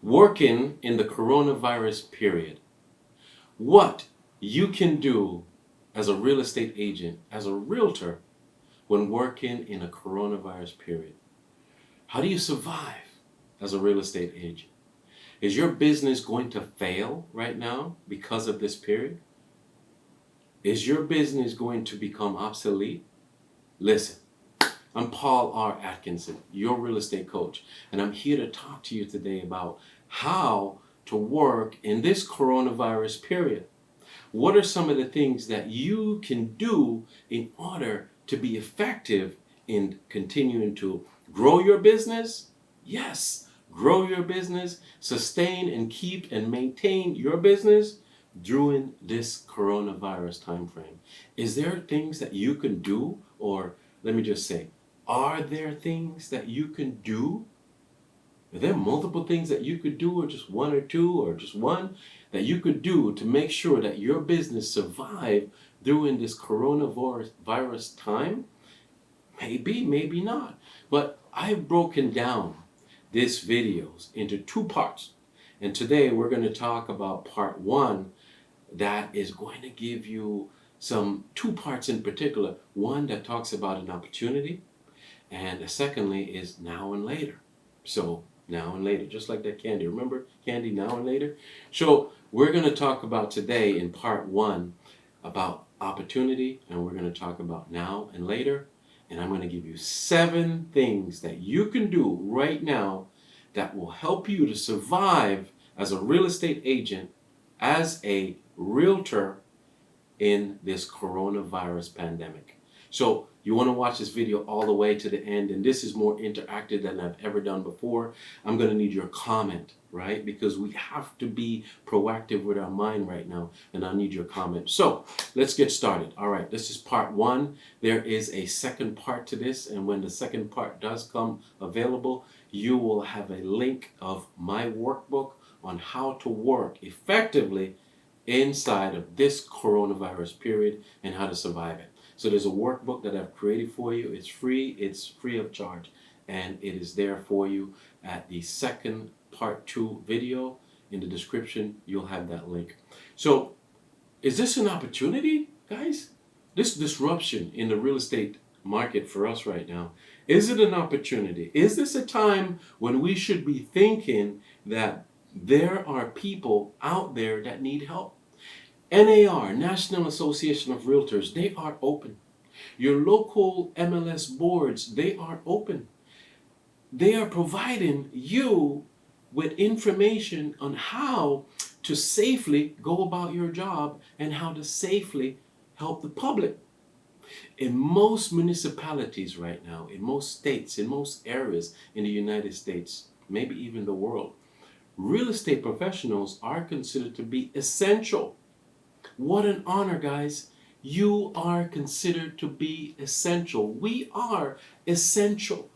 working in the coronavirus period. What you can do as a real estate agent, as a realtor, when working in a coronavirus period. How do you survive as a real estate agent? Is your business going to fail right now because of this period? Is your business going to become obsolete? Listen, I'm Paul R. Atkinson, your real estate coach, and I'm here to talk to you today about how to work in this coronavirus period. What are some of the things that you can do in order to be effective in continuing to grow your business? Yes, grow your business, sustain and keep and maintain your business during this coronavirus time frame. Is there things that you can do, or let me just say, are there things that you can do? Are there multiple things that you could do, or just one or two, or just one that you could do to make sure that your business survive during this coronavirus time? Maybe, maybe not. But I've broken down this videos into two parts. And today we're going to talk about part one that is going to give you two parts in particular. One that talks about an opportunity, and secondly is now and later. So now and later, just like that candy. Remember candy, now and later? So we're going to talk about today in part one about opportunity, and we're going to talk about now and later. And I'm going to give you 7 things that you can do right now that will help you to survive as a real estate agent, as a realtor in this coronavirus pandemic. So you want to watch this video all the way to the end, and this is more interactive than I've ever done before. I'm going to need your comment, right? Because we have to be proactive with our mind right now, and I need your comment. So let's get started. All right, this is part one. There is a second part to this, and when the second part does come available, you will have a link of my workbook on how to work effectively inside of this coronavirus period and how to survive it. So there's a workbook that I've created for you. It's free of charge, and it is there for you at the second part 2 video. In the description, you'll have that link. So is this an opportunity, guys? This disruption in the real estate market for us right now, is it an opportunity? Is this a time when we should be thinking that there are people out there that need help? NAR, National Association of Realtors, they are open. Your local MLS boards, they are open. They are providing you with information on how to safely go about your job and how to safely help the public. In most municipalities right now, in most states, in most areas in the United States, maybe even the world, real estate professionals are considered to be essential. What an honor, guys. You are considered to be essential. We are essential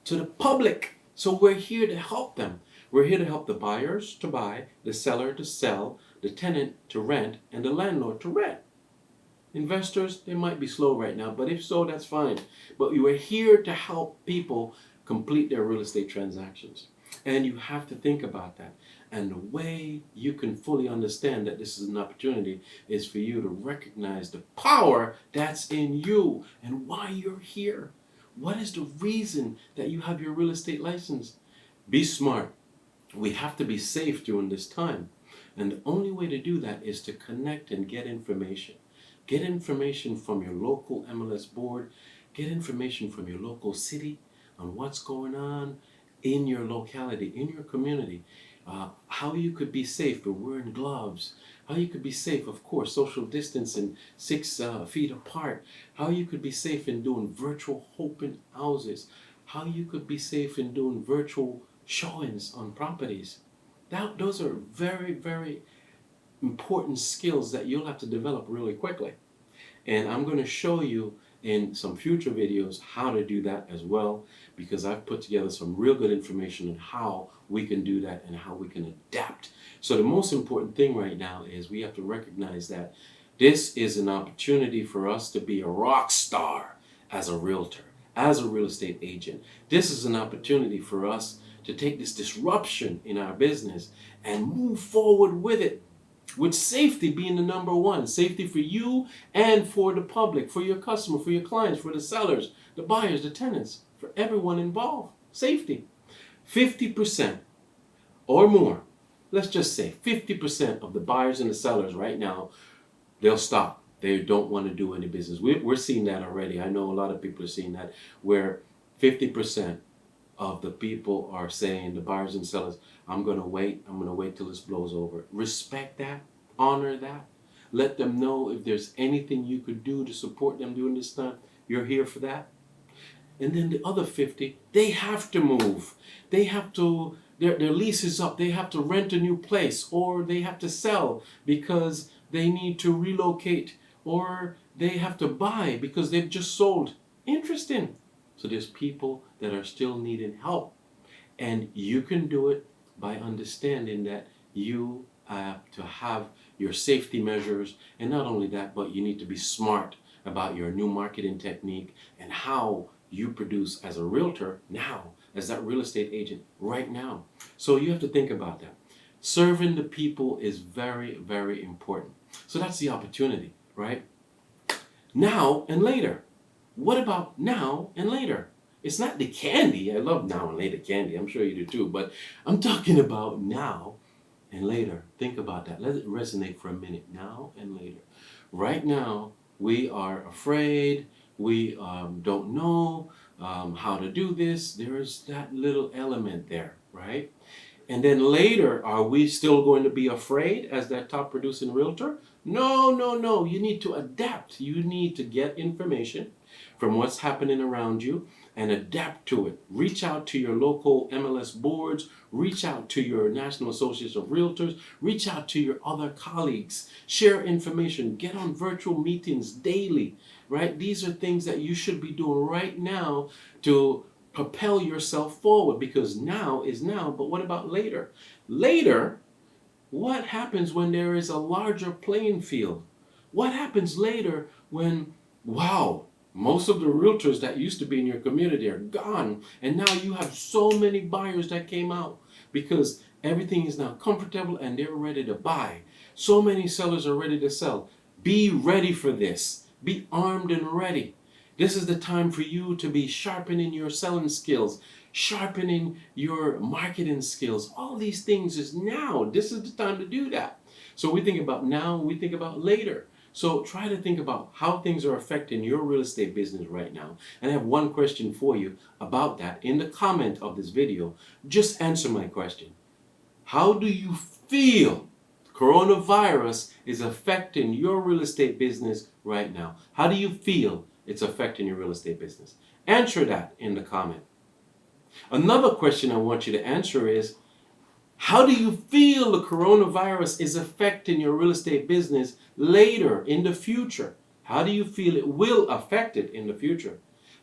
to the public. So we're here to help them. We're here to help the buyers to buy, the seller to sell, the tenant to rent, and the landlord to rent. Investors, they might be slow right now, but if so, that's fine. But we are here to help people complete their real estate transactions. And you have to think about that. And the way you can fully understand that this is an opportunity is for you to recognize the power that's in you and why you're here. What is the reason that you have your real estate license? Be smart. We have to be safe during this time. And the only way to do that is to connect and get information. Get information from your local MLS board. Get information from your local city on what's going on in your locality, in your community. How you could be safe with wearing gloves. How you could be safe, of course, social distancing 6 feet apart. How you could be safe in doing virtual open houses. How you could be safe in doing virtual showings on properties. Those are very, very important skills that you'll have to develop really quickly. And I'm going to show you in some future videos how to do that as well, because I've put together some real good information on how we can do that and how we can adapt. So the most important thing right now is we have to recognize that this is an opportunity for us to be a rock star as a realtor, as a real estate agent. This is an opportunity for us to take this disruption in our business and move forward with it, with safety being the number one. Safety for you and for the public, for your customer, for your clients, for the sellers, the buyers, the tenants, for everyone involved. Safety. 50% or more, let's just say 50% of the buyers and the sellers right now, they'll stop. They don't want to do any business. We're seeing that already. I know a lot of people are seeing that, where 50% of the people are saying, the buyers and sellers, I'm going to wait till this blows over. Respect that. Honor that. Let them know if there's anything you could do to support them during this time. You're here for that. And then the other 50, they have to move. They have to, their lease is up. They have to rent a new place, or they have to sell because they need to relocate, or they have to buy because they've just sold. Interesting. So there's people that are still needing help. And you can do it by understanding that you have to have your safety measures. And not only that, but you need to be smart about your new marketing technique and how you produce as a realtor now, as that real estate agent right now. So you have to think about that. Serving the people is very, very important. So that's the opportunity, right? Now and later. What about now and later? It's not the candy. I love now and later candy. I'm sure you do too. But I'm talking about now and later. Think about that. Let it resonate for a minute. Now and later. Right now, we are afraid. We don't know how to do this. There is that little element there, right? And then later, are we still going to be afraid as that top producing realtor? No, no, no. You need to adapt. You need to get information from what's happening around you and adapt to it. Reach out to your local MLS boards. Reach out to your National Association of Realtors. Reach out to your other colleagues. Share information. Get on virtual meetings daily, right? These are things that you should be doing right now to propel yourself forward, because now is now, but what about later? Later, what happens when there is a larger playing field? What happens later when, wow, most of the realtors that used to be in your community are gone, and now you have so many buyers that came out because everything is now comfortable and they're ready to buy. So many sellers are ready to sell. Be ready for this. Be armed and ready. This is the time for you to be sharpening your selling skills, sharpening your marketing skills. All these things is now. This is the time to do that. So we think about now, we think about later. So try to think about how things are affecting your real estate business right now. And I have one question for you about that. In the comment of this video, just answer my question. How do you feel coronavirus is affecting your real estate business right now? How do you feel it's affecting your real estate business? Answer that in the comment. Another question I want you to answer is, how do you feel the coronavirus is affecting your real estate business later in the future? How do you feel it will affect it in the future?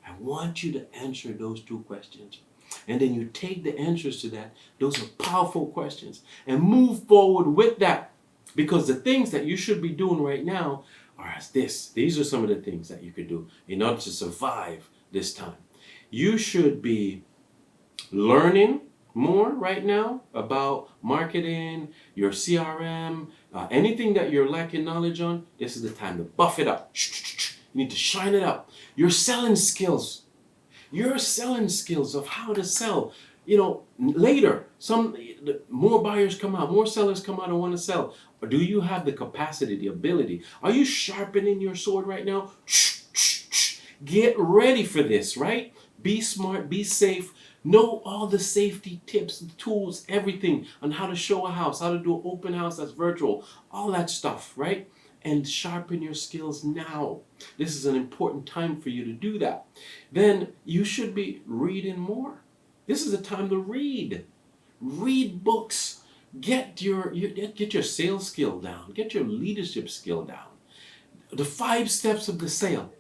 I want you to answer those two questions. And then you take the answers to that. Those are powerful questions. And move forward with that. Because the things that you should be doing right now are as this. These are some of the things that you could do in order to survive this time. You should be learning more right now about marketing, your CRM, anything that you're lacking knowledge on. This is the time to buff it up. You need to shine it up. Your selling skills. Your selling skills of how to sell. You know, later, more buyers come out, more sellers come out and want to sell. Or do you have the capacity, the ability? Are you sharpening your sword right now? Get ready for this, right? Be smart, be safe. Know all the safety tips, tools, everything on how to show a house, how to do an open house that's virtual, all that stuff, right? And sharpen your skills now. This is an important time for you to do that. Then you should be reading more. This is a time to read. Read books. Get your sales skill down. Get your leadership skill down. The 5 steps of the sale.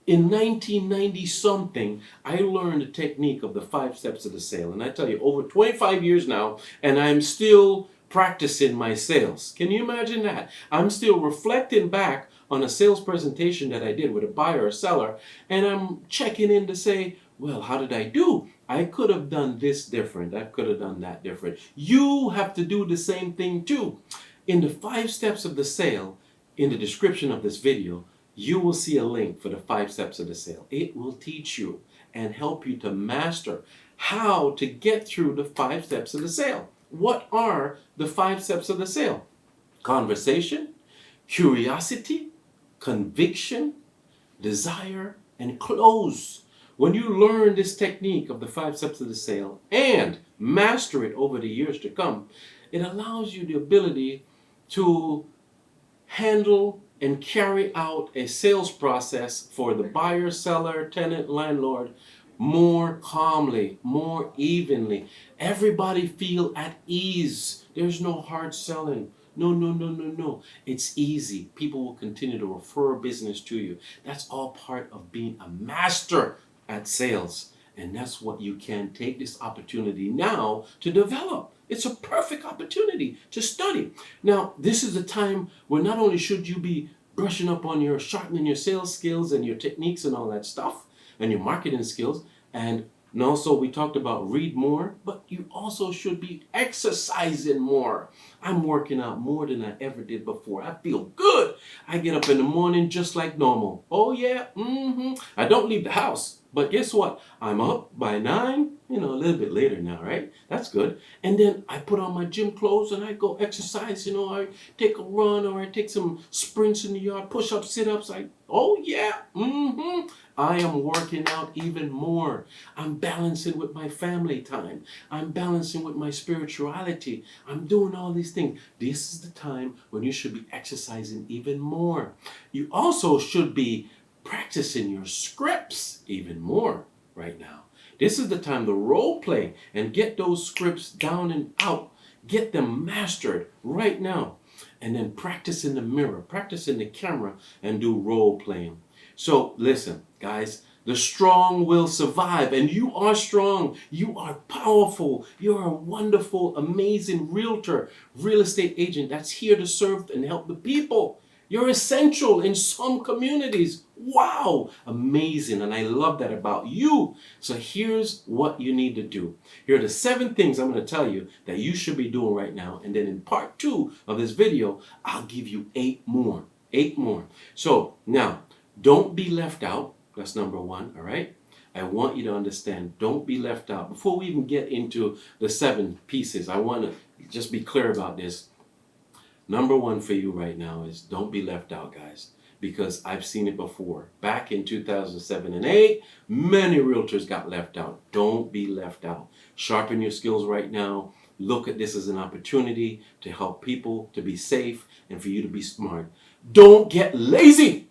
In 1990 something, I learned the technique of the 5 steps of the sale. And I tell you, over 25 years now, and I'm still practicing my sales. Can you imagine that? I'm still reflecting back on a sales presentation that I did with a buyer or seller, and I'm checking in to say, well, how did I do? I could have done this different. I could have done that different. You have to do the same thing too. In the 5 steps of the sale, in the description of this video, you will see a link for the 5 steps of the sale. It will teach you and help you to master how to get through the 5 steps of the sale. What are the 5 steps of the sale? Conversation, curiosity, conviction, desire, and close. When you learn this technique of the 5 steps of the sale and master it over the years to come, it allows you the ability to handle and carry out a sales process for the buyer, seller, tenant, landlord more calmly, more evenly. Everybody feel at ease. There's no hard selling. No. It's easy. People will continue to refer business to you. That's all part of being a master at sales. And that's what you can take this opportunity now to develop. It's a perfect opportunity to study. Now, this is a time where not only should you be brushing up on sharpening your sales skills and your techniques and all that stuff, and your marketing skills, and also we talked about read more, but you also should be exercising more. I'm working out more than I ever did before. I feel good. I get up in the morning just like normal. Oh yeah, I don't leave the house, but guess what? I'm up by 9, a little bit later now, right? That's good. And then I put on my gym clothes and I go exercise, I take a run or I take some sprints in the yard, push-ups, sit-ups. Oh yeah, I am working out even more. I'm balancing with my family time. I'm balancing with my spirituality. I'm doing all these things. This is the time when you should be exercising even more. You also should be practicing your scripts even more right now. This is the time to role play and get those scripts down and out. Get them mastered right now. And then practice in the mirror, practice in the camera, and do role playing. So listen, guys, the strong will survive, and you are strong. You are powerful. You're a wonderful, amazing realtor, real estate agent that's here to serve and help the people. You're essential in some communities. Wow, amazing. And I love that about you. So here's what you need to do. Here are the 7 things I'm going to tell you that you should be doing right now. And then in part 2 of this video, I'll give you 8 more. 8 more. So now, don't be left out. That's number 1, all right? I want you to understand, don't be left out. Before we even get into the 7 pieces, I want to just be clear about this. Number 1 for you right now is don't be left out, guys, because I've seen it before. Back in 2007 and 8, many realtors got left out. Don't be left out. Sharpen your skills right now. Look at this as an opportunity to help people, to be safe, and for you to be smart. Don't get lazy.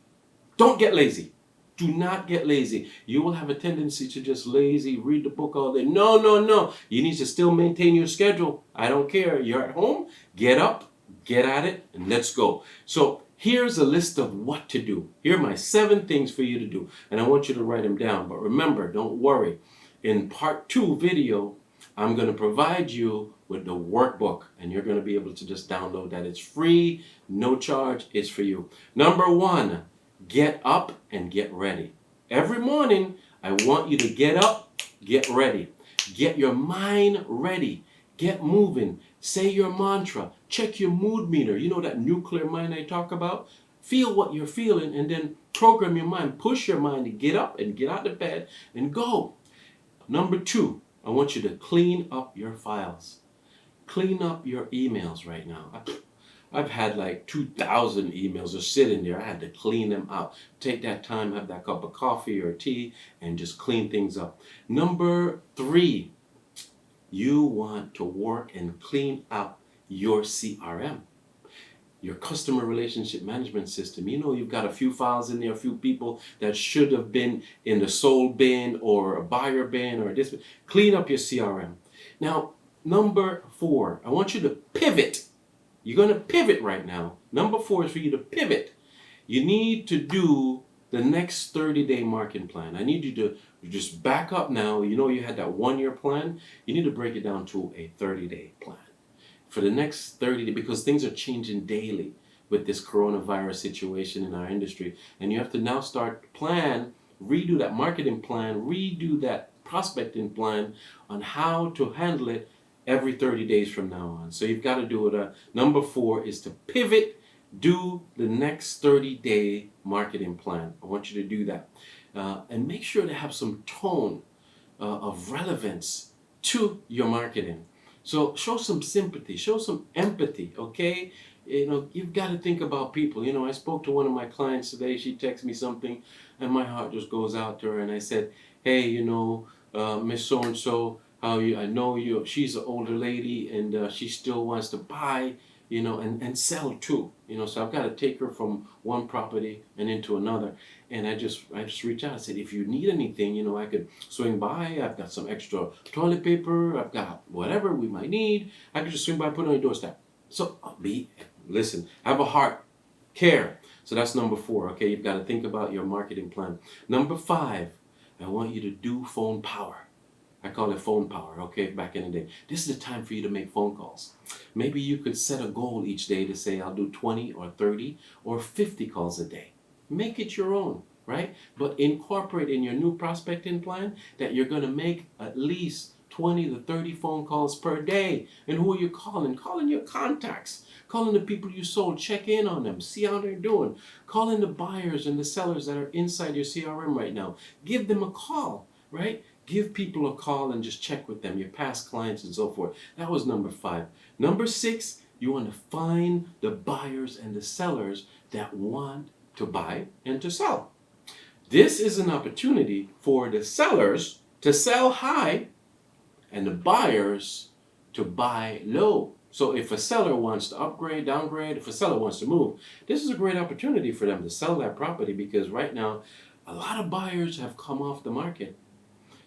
Don't get lazy. Do not get lazy. You will have a tendency to just lazy, read the book all day. No. You need to still maintain your schedule. I don't care. You're at home. Get up, get at it, and let's go. So here's a list of what to do. Here are my 7 things for you to do. And I want you to write them down. But remember, don't worry. In part 2 video, I'm going to provide you with the workbook. And you're going to be able to just download that. It's free, no charge. It's for you. Number 1. Get up and get ready. Every morning, I want you to get up, get ready. Get your mind ready. Get moving. Say your mantra. Check your mood meter. You know that nuclear mind I talk about? Feel what you're feeling and then program your mind. Push your mind to get up and get out of bed and go. Number 2, I want you to clean up your files. Clean up your emails right now. I've had like 2,000 emails just sitting there. I had to clean them out. Take that time, have that cup of coffee or tea, and just clean things up. Number 3, you want to work and clean up your CRM, your customer relationship management system. You know, you've got a few files in there, a few people that should have been in the sold bin or a buyer bin or this. Clean up your CRM. Now, number 4, I want you to pivot. You're going to pivot right now. Number 4 is for you to pivot. You need to do the next 30-day marketing plan. I need you to just back up now. You know you had that 1-year plan. You need to break it down to a 30-day plan. For the next 30 days, because things are changing daily with this coronavirus situation in our industry. And you have to now start plan, redo that marketing plan, redo that prospecting plan on how to handle it every 30 days from now on. So you've got to do it. Number 4 is to pivot. Do the next 30-day marketing plan. I want you to do that. And make sure to have some tone of relevance to your marketing. So show some sympathy, show some empathy, okay? You've got to think about people. I spoke to one of my clients today. She texted me something, and my heart just goes out to her. And I said, hey, Miss So-and-so, how you? I know you. She's an older lady, and she still wants to buy, and sell too. So I've got to take her from one property and into another. And I just reached out. I said, if you need anything, I could swing by. I've got some extra toilet paper. I've got whatever we might need. I could just swing by, put it on your doorstep. So listen, have a heart, care. So that's number 4. Okay, you've got to think about your marketing plan. Number 5, I want you to do phone power. I call it phone power, okay, back in the day. This is the time for you to make phone calls. Maybe you could set a goal each day to say, I'll do 20 or 30 or 50 calls a day. Make it your own, right? But incorporate in your new prospecting plan that you're going to make at least 20 to 30 phone calls per day. And who are you calling? Calling your contacts. Calling the people you sold. Check in on them. See how they're doing. Calling the buyers and the sellers that are inside your CRM right now. Give them a call, right? Give people a call and just check with them, your past clients and so forth. That was number 5. Number 6, you want to find the buyers and the sellers that want to buy and to sell. This is an opportunity for the sellers to sell high and the buyers to buy low. So if a seller wants to upgrade, downgrade, if a seller wants to move, this is a great opportunity for them to sell that property, because right now a lot of buyers have come off the market.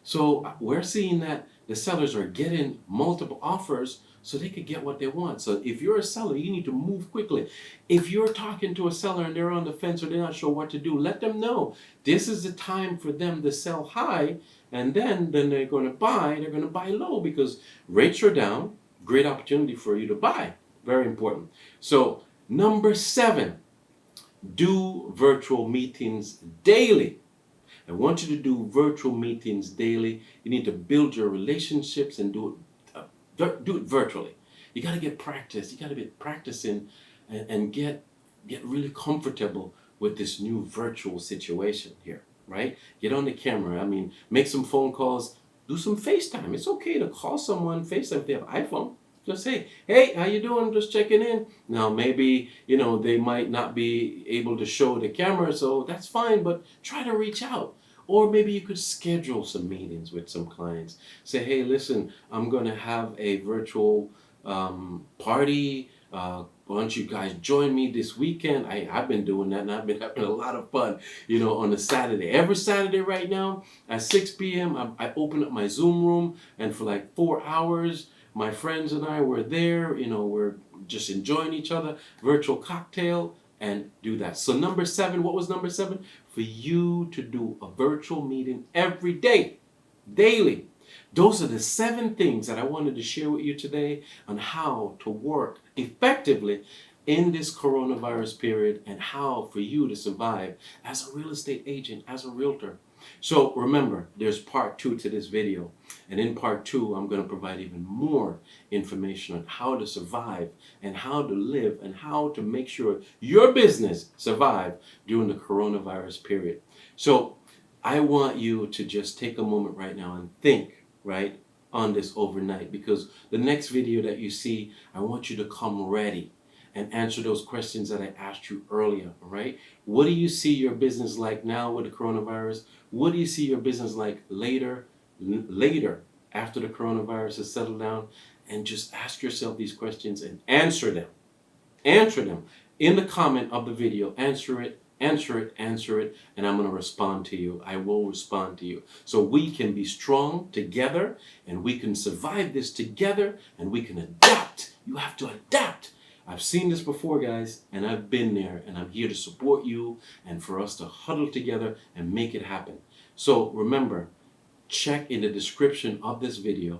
So we're seeing that the sellers are getting multiple offers so they could get what they want. So if you're a seller, you need to move quickly. If you're talking to a seller and they're on the fence or they're not sure what to do, let them know this is the time for them to sell high, and then they're going to buy low, because rates are down. Great opportunity for you to buy. Very important. So number 7, do virtual meetings daily. I want you to do virtual meetings daily. You need to build your relationships and do it virtually. You got to get practice. You got to be practicing and get really comfortable with this new virtual situation here, right? Get on the camera. Make some phone calls. Do some FaceTime. It's okay to call someone FaceTime if they have an iPhone. Just say, hey, how you doing? Just checking in. Now, maybe, they might not be able to show the camera, so that's fine, but try to reach out. Or maybe you could schedule some meetings with some clients. Say, hey, listen, I'm going to have a virtual party. Why don't you guys join me this weekend? I've been doing that, and I've been having a lot of fun, on a Saturday. Every Saturday right now at 6 p.m., I open up my Zoom room, and for like 4 hours, my friends and I were there, we're just enjoying each other, virtual cocktail, and do that. So number 7, what was number 7? For you to do a virtual meeting every day, daily. Those are the 7 things that I wanted to share with you today on how to work effectively in this coronavirus period, and how for you to survive as a real estate agent, as a realtor. So remember, there's part 2 to this video. And in part 2, I'm going to provide even more information on how to survive and how to live and how to make sure your business survive during the coronavirus period. So I want you to just take a moment right now and think, right, on this overnight, because the next video that you see, I want you to come ready and answer those questions that I asked you earlier, all right? What do you see your business like now with the coronavirus? What do you see your business like later after the coronavirus has settled down? And just ask yourself these questions and answer them. Answer them in the comment of the video. Answer it, and I'm going to respond to you. I will respond to you. So we can be strong together, and we can survive this together, and we can adapt. You have to adapt. I've seen this before, guys, and I've been there, and I'm here to support you and for us to huddle together and make it happen. So remember, check in the description of this video.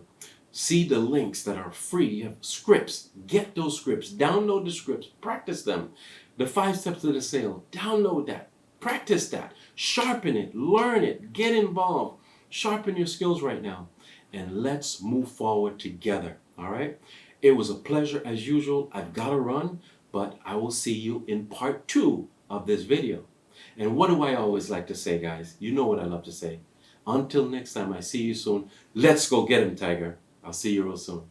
See the links that are free. You have scripts. Get those scripts. Download the scripts. Practice them. The 5 steps to the sale. Download that. Practice that. Sharpen it. Learn it. Get involved. Sharpen your skills right now, and let's move forward together. All right? It was a pleasure as usual. I've got to run, but I will see you in part 2 of this video. And what do I always like to say, guys? You know what I love to say. Until next time, I see you soon. Let's go get him, Tiger. I'll see you real soon.